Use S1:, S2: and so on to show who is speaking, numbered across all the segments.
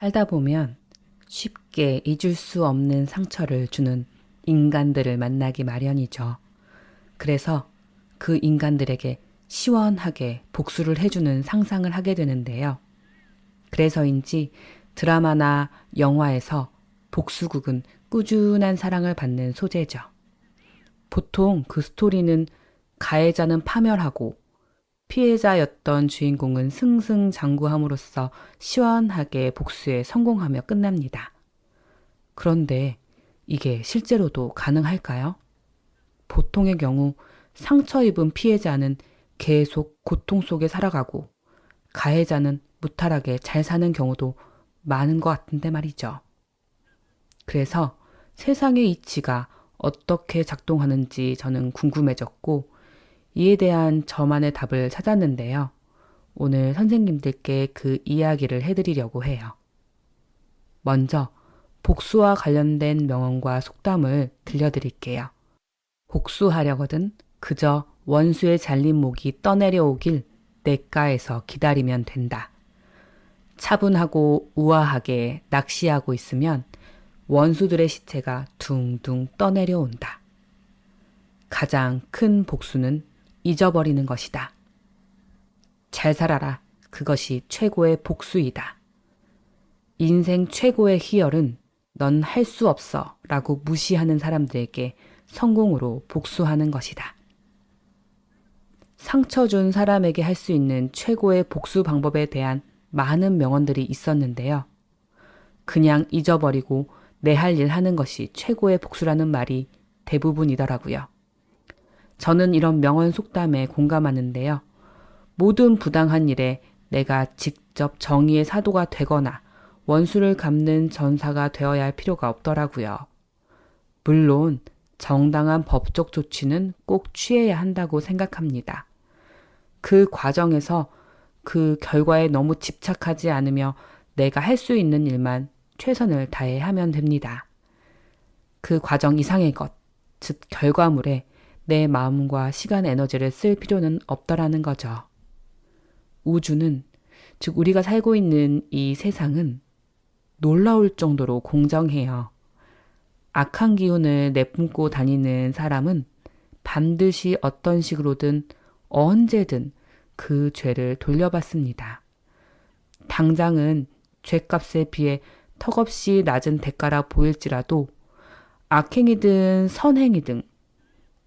S1: 살다 보면 쉽게 잊을 수 없는 상처를 주는 인간들을 만나기 마련이죠. 그래서 그 인간들에게 시원하게 복수를 해주는 상상을 하게 되는데요. 그래서인지 드라마나 영화에서 복수극은 꾸준한 사랑을 받는 소재죠. 보통 그 스토리는 가해자는 파멸하고 피해자였던 주인공은 승승장구함으로써 시원하게 복수에 성공하며 끝납니다. 그런데 이게 실제로도 가능할까요? 보통의 경우 상처 입은 피해자는 계속 고통 속에 살아가고 가해자는 무탈하게 잘 사는 경우도 많은 것 같은데 말이죠. 그래서 세상의 이치가 어떻게 작동하는지 저는 궁금해졌고 이에 대한 저만의 답을 찾았는데요. 오늘 선생님들께 그 이야기를 해드리려고 해요. 먼저 복수와 관련된 명언과 속담을 들려드릴게요. 복수하려거든 그저 원수의 잘린 목이 떠내려오길 냇가에서 기다리면 된다. 차분하고 우아하게 낚시하고 있으면 원수들의 시체가 둥둥 떠내려온다. 가장 큰 복수는 잊어버리는 것이다. 잘 살아라. 그것이 최고의 복수이다. 인생 최고의 희열은 넌 할 수 없어 라고 무시하는 사람들에게 성공으로 복수하는 것이다. 상처 준 사람에게 할 수 있는 최고의 복수 방법에 대한 많은 명언들이 있었는데요. 그냥 잊어버리고 내 할 일 하는 것이 최고의 복수라는 말이 대부분이더라고요. 저는 이런 명언 속담에 공감하는데요. 모든 부당한 일에 내가 직접 정의의 사도가 되거나 원수를 갚는 전사가 되어야 할 필요가 없더라고요. 물론 정당한 법적 조치는 꼭 취해야 한다고 생각합니다. 그 과정에서 그 결과에 너무 집착하지 않으며 내가 할 수 있는 일만 최선을 다해 하면 됩니다. 그 과정 이상의 것, 즉 결과물에 내 마음과 시간 에너지를 쓸 필요는 없더라는 거죠. 우주는, 즉 우리가 살고 있는 이 세상은 놀라울 정도로 공정해요. 악한 기운을 내뿜고 다니는 사람은 반드시 어떤 식으로든 언제든 그 죄를 돌려받습니다. 당장은 죄값에 비해 턱없이 낮은 대가라 보일지라도 악행이든 선행이든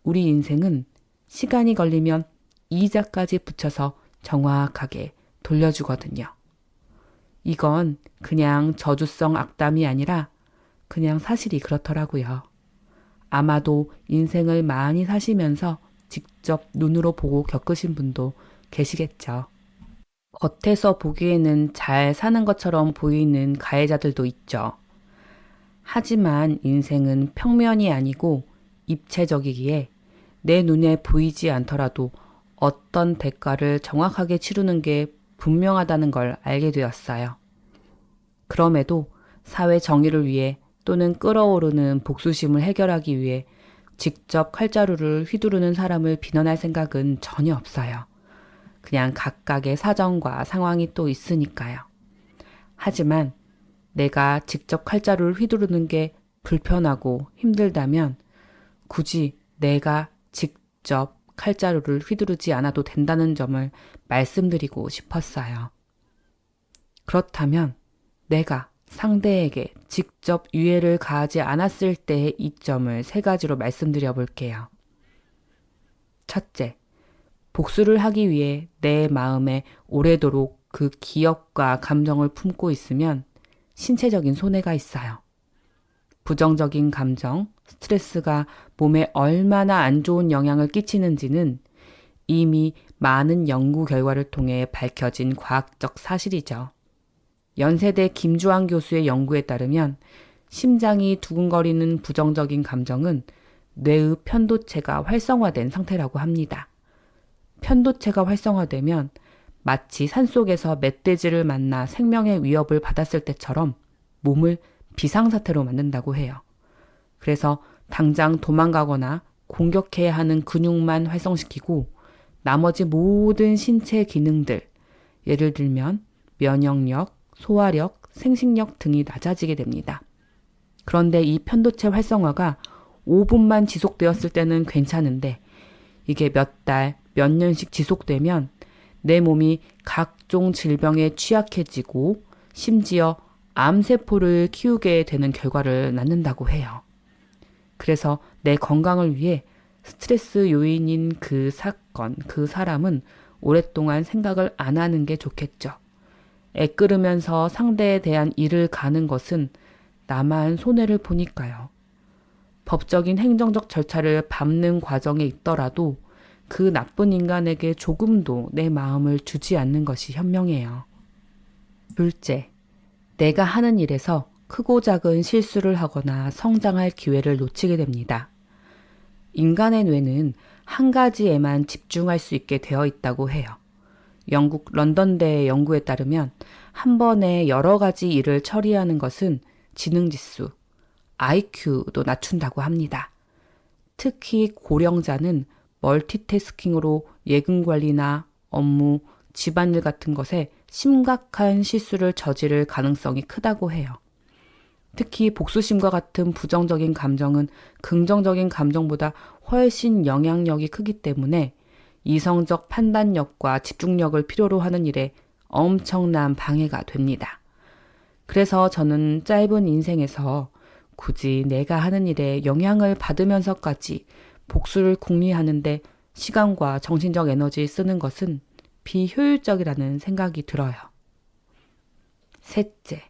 S1: 우리 인생은 시간이 걸리면 이자까지 붙여서 정확하게 돌려주거든요. 이건 그냥 저주성 악담이 아니라 그냥 사실이 그렇더라고요. 아마도 인생을 많이 사시면서 직접 눈으로 보고 겪으신 분도 계시겠죠. 겉에서 보기에는 잘 사는 것처럼 보이는 가해자들도 있죠. 하지만 인생은 평면이 아니고 입체적이기에 내 눈에 보이지 않더라도 어떤 대가를 정확하게 치르는 게 분명하다는 걸 알게 되었어요. 그럼에도 사회 정의를 위해 또는 끓어오르는 복수심을 해결하기 위해 직접 칼자루를 휘두르는 사람을 비난할 생각은 전혀 없어요. 그냥 각각의 사정과 상황이 또 있으니까요. 하지만 내가 직접 칼자루를 휘두르는 게 불편하고 힘들다면 굳이 내가 직접 칼자루를 휘두르지 않아도 된다는 점을 말씀드리고 싶었어요. 그렇다면 내가 상대에게 직접 유해를 가하지 않았을 때의 이점을 세 가지로 말씀드려 볼게요. 첫째, 복수를 하기 위해 내 마음에 오래도록 그 기억과 감정을 품고 있으면 신체적인 손해가 있어요. 부정적인 감정, 스트레스가 몸에 얼마나 안 좋은 영향을 끼치는지는 이미 많은 연구 결과를 통해 밝혀진 과학적 사실이죠. 연세대 김주환 교수의 연구에 따르면 심장이 두근거리는 부정적인 감정은 뇌의 편도체가 활성화된 상태라고 합니다. 편도체가 활성화되면 마치 산속에서 멧돼지를 만나 생명의 위협을 받았을 때처럼 몸을 비상사태로 만든다고 해요. 그래서 당장 도망가거나 공격해야 하는 근육만 활성시키고 나머지 모든 신체 기능들, 예를 들면 면역력, 소화력, 생식력 등이 낮아지게 됩니다. 그런데 이 편도체 활성화가 5분만 지속되었을 때는 괜찮은데 이게 몇 달, 몇 년씩 지속되면 내 몸이 각종 질병에 취약해지고 심지어 암세포를 키우게 되는 결과를 낳는다고 해요. 그래서 내 건강을 위해 스트레스 요인인 그 사건, 그 사람은 오랫동안 생각을 안 하는 게 좋겠죠. 애끓으면서 상대에 대한 일을 가는 것은 나만 손해를 보니까요. 법적인 행정적 절차를 밟는 과정에 있더라도 그 나쁜 인간에게 조금도 내 마음을 주지 않는 것이 현명해요. 둘째, 내가 하는 일에서 크고 작은 실수를 하거나 성장할 기회를 놓치게 됩니다. 인간의 뇌는 한 가지에만 집중할 수 있게 되어 있다고 해요. 영국 런던대의 연구에 따르면 한 번에 여러 가지 일을 처리하는 것은 지능지수, IQ도 낮춘다고 합니다. 특히 고령자는 멀티태스킹으로 예금 관리나 업무, 집안일 같은 것에 심각한 실수를 저지를 가능성이 크다고 해요. 특히 복수심과 같은 부정적인 감정은 긍정적인 감정보다 훨씬 영향력이 크기 때문에 이성적 판단력과 집중력을 필요로 하는 일에 엄청난 방해가 됩니다. 그래서 저는 짧은 인생에서 굳이 내가 하는 일에 영향을 받으면서까지 복수를 궁리하는데 시간과 정신적 에너지를 쓰는 것은 비효율적이라는 생각이 들어요. 셋째,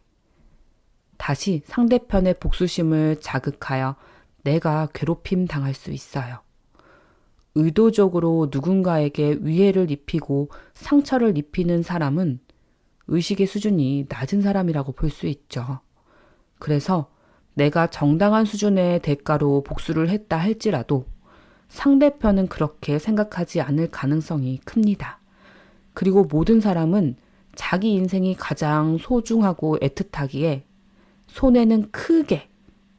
S1: 다시 상대편의 복수심을 자극하여 내가 괴롭힘 당할 수 있어요. 의도적으로 누군가에게 위해를 입히고 상처를 입히는 사람은 의식의 수준이 낮은 사람이라고 볼 수 있죠. 그래서 내가 정당한 수준의 대가로 복수를 했다 할지라도 상대편은 그렇게 생각하지 않을 가능성이 큽니다. 그리고 모든 사람은 자기 인생이 가장 소중하고 애틋하기에 손해는 크게,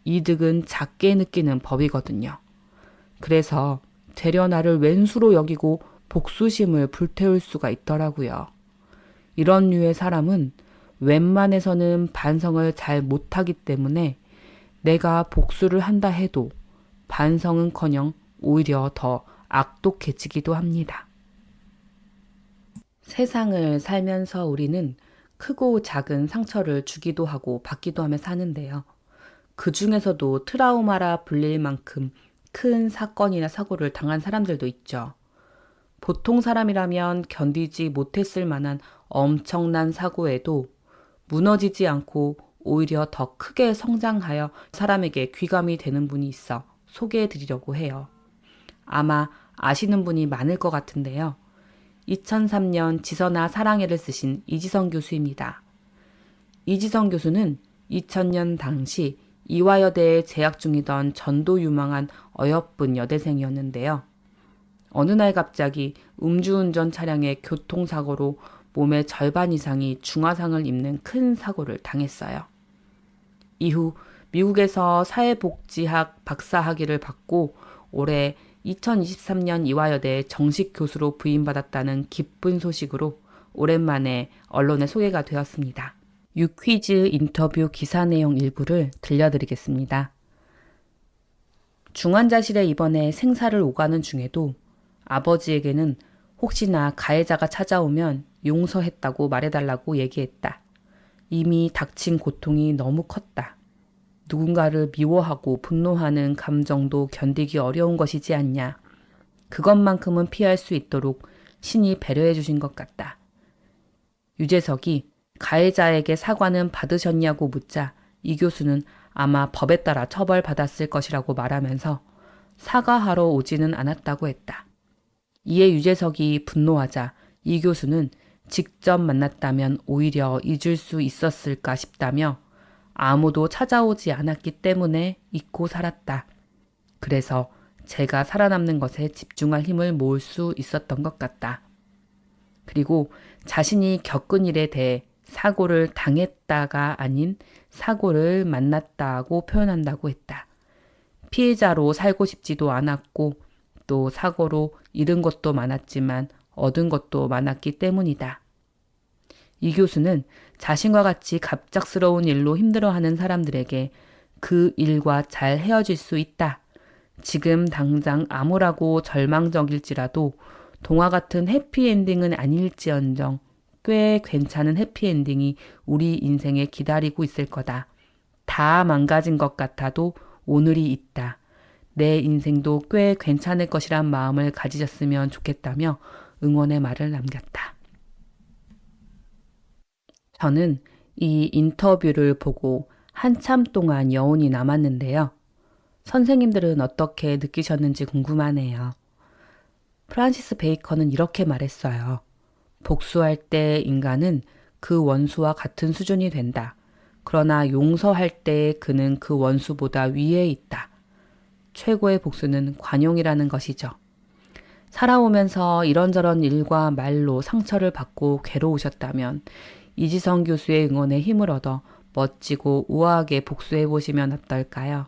S1: 이득은 작게 느끼는 법이거든요. 그래서 되려 나를 왼수로 여기고 복수심을 불태울 수가 있더라고요. 이런 류의 사람은 웬만해서는 반성을 잘 못하기 때문에 내가 복수를 한다 해도 반성은커녕 오히려 더 악독해지기도 합니다. 세상을 살면서 우리는 크고 작은 상처를 주기도 하고 받기도 하며 사는데요. 그 중에서도 트라우마라 불릴 만큼 큰 사건이나 사고를 당한 사람들도 있죠. 보통 사람이라면 견디지 못했을 만한 엄청난 사고에도 무너지지 않고 오히려 더 크게 성장하여 사람에게 귀감이 되는 분이 있어 소개해 드리려고 해요. 아마 아시는 분이 많을 것 같은데요. 2003년 지선아 사랑해를 쓰신 이지성 교수입니다. 이지성 교수는 2000년 당시 이화여대에 재학 중이던 전도 유망한 어여쁜 여대생이었는데요. 어느 날 갑자기 음주운전 차량의 교통사고로 몸의 절반 이상이 중화상을 입는 큰 사고를 당했어요. 이후 미국에서 사회복지학 박사학위를 받고 올해 2023년 이화여대 정식 교수로 부임받았다는 기쁜 소식으로 오랜만에 언론에 소개가 되었습니다. 유퀴즈 인터뷰 기사 내용 일부를 들려드리겠습니다. 중환자실에 입원해 생사를 오가는 중에도 아버지에게는 혹시나 가해자가 찾아오면 용서했다고 말해달라고 얘기했다. 이미 닥친 고통이 너무 컸다. 누군가를 미워하고 분노하는 감정도 견디기 어려운 것이지 않냐. 그것만큼은 피할 수 있도록 신이 배려해 주신 것 같다. 유재석이 가해자에게 사과는 받으셨냐고 묻자 이 교수는 아마 법에 따라 처벌받았을 것이라고 말하면서 사과하러 오지는 않았다고 했다. 이에 유재석이 분노하자 이 교수는 직접 만났다면 오히려 잊을 수 있었을까 싶다며 아무도 찾아오지 않았기 때문에 잊고 살았다. 그래서 제가 살아남는 것에 집중할 힘을 모을 수 있었던 것 같다. 그리고 자신이 겪은 일에 대해 사고를 당했다가 아닌 사고를 만났다고 표현한다고 했다. 피해자로 살고 싶지도 않았고 또 사고로 잃은 것도 많았지만 얻은 것도 많았기 때문이다. 이 교수는 자신과 같이 갑작스러운 일로 힘들어하는 사람들에게 그 일과 잘 헤어질 수 있다. 지금 당장 암울하고 절망적일지라도 동화 같은 해피엔딩은 아닐지언정 꽤 괜찮은 해피엔딩이 우리 인생에 기다리고 있을 거다. 다 망가진 것 같아도 오늘이 있다. 내 인생도 꽤 괜찮을 것이란 마음을 가지셨으면 좋겠다며 응원의 말을 남겼다. 저는 이 인터뷰를 보고 한참 동안 여운이 남았는데요. 선생님들은 어떻게 느끼셨는지 궁금하네요. 프란시스 베이컨은 이렇게 말했어요. 복수할 때 인간은 그 원수와 같은 수준이 된다. 그러나 용서할 때 그는 그 원수보다 위에 있다. 최고의 복수는 관용이라는 것이죠. 살아오면서 이런저런 일과 말로 상처를 받고 괴로우셨다면 이지성 교수의 응원에 힘을 얻어 멋지고 우아하게 복수해보시면 어떨까요?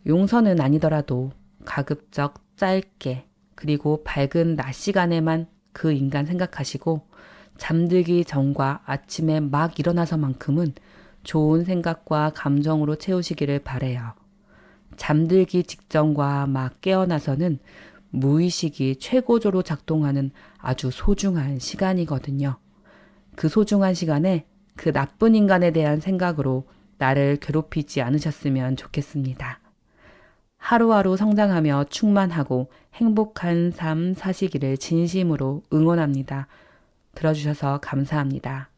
S1: 용서는 아니더라도 가급적 짧게 그리고 밝은 낮 시간에만 그 인간 생각하시고 잠들기 전과 아침에 막 일어나서만큼은 좋은 생각과 감정으로 채우시기를 바래요. 잠들기 직전과 막 깨어나서는 무의식이 최고조로 작동하는 아주 소중한 시간이거든요. 그 소중한 시간에 그 나쁜 인간에 대한 생각으로 나를 괴롭히지 않으셨으면 좋겠습니다. 하루하루 성장하며 충만하고 행복한 삶 사시기를 진심으로 응원합니다. 들어주셔서 감사합니다.